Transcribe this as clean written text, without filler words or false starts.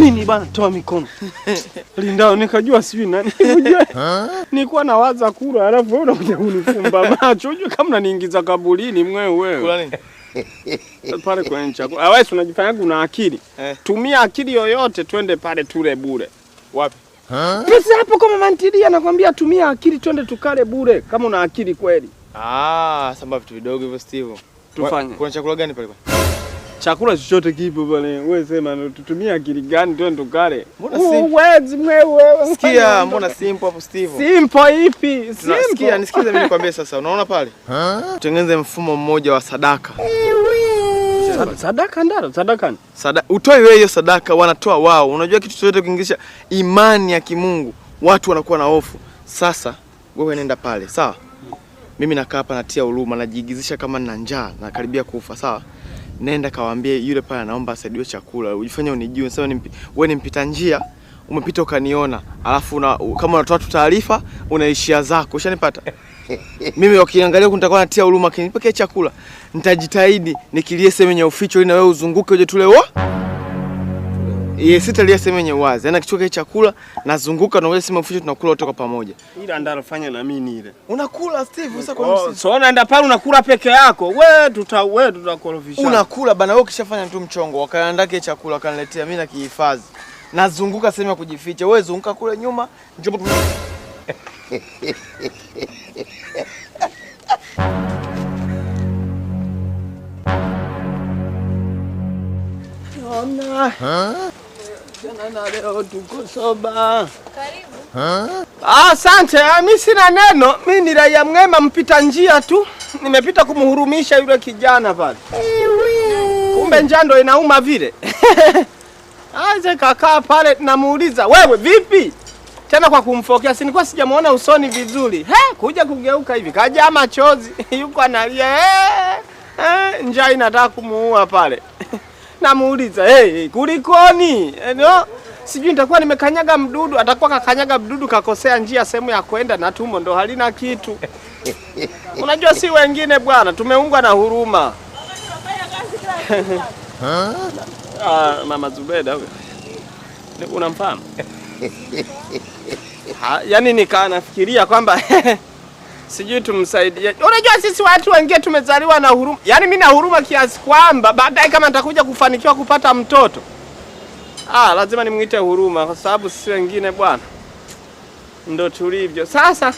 Nini bana, toa mikono. Lindao nikajua sijui nani. Nilikuwa nawaza kula alafu wewe unakuja kunifumba macho. Unajua kama unaniingiza kaburini wewe. Kula nini? Pale kwenye chakula. Wewe unajifanya una akili. Tumia akili yoyote twende pale tule bure. Wapi? Pesa hapo kama mantilia nakwambia tumia akili twende tukale bure kama una akili kweli. Samba vitu vidogo hivyo Steve. Tufanye. Kuna chakula gani pale? Chakula chochote kipo pale. Wewe sema tutumie akili gani twende tukale? Mbona simple? Wewe. Sikia, mbona simple hapo Steve? Simple ipi? Sikia, nisikize mimi nikwambie sasa. Unaona pale? Tutengeneze mfumo mmoja wa sadaka. Sadaka ndaro, sadaka. Utoi wewe hiyo sadaka, wanatoa wao. Unajua kitu chochote kuingisha imani ya kimungu, watu wanakuwa na hofu. Sasa wewe nenda pale, sawa? Mimi nakaa hapa natia huruma, najiigizisha kama nina njaa na karibia kufa, sawa? Nenda kawaambie yule pale anaomba asaidiwe chakula. Ujifanye unijue, sema wewe ni mpita njia, umepita ukaniona. Alafu kama unatoa tu taarifa, unaishia zako. Ushanipata? Mimi wakiangalia nitakuwa natia huruma, kinipekee chakula. Nitajitahidi nikilie sehemu yenye uficho ili na wewe uzunguke uje tule sitalia sehemu yenye wazi. Yaani kichukua chakula nazunguka na wewe sehemu uficho tunakula wote kwa pamoja. Ila ndalo fanya na mimi ile. Unakula Steve sasa kwa nini? So naenda pale unakula peke yako. Wewe tutakorofisha. Unakula bana wewe ukishafanya tu mchongo, wakaandake chakula wakaniletea mimi na kihifadhi. Nazunguka sehemu ya kujificha. Wewe zunguka kule nyuma, njoo Jana leo tuko soba. Karibu. Asante, mimi sina neno. Mimi ni raia mwema mpita njia tu. Nimepita kumhurumisha yule kijana pale. Kumbe njando inauma vile. Aje kakaa pale namuuliza, "Wewe vipi?" Tena kwa kumfokea, si nilikuwa sijamuona usoni vizuri. Kuja kugeuka hivi, kaja machozi, yuko analia. Njaa inataka kumuua pale. Namuuliza, kulikoni? Sijui nitakuwa nimekanyaga mdudu, atakuwa kakanyaga mdudu kakosea njia sehemu ya kwenda na tumbo ndo halina kitu. Unajua si wengine bwana, tumeungwa na huruma. Mama Zubeda wewe. Unamfahamu? Yaani nikaa nafikiria kwamba sijui tumsaidie. Unajua sisi watu wengine tumezaliwa na huruma. Yaani mimi na huruma kiasi kwamba baadaye kama nitakuja kufanikiwa kupata mtoto, lazima nimuite huruma kwa sababu sisi wengine bwana ndo tulivyo. Sasa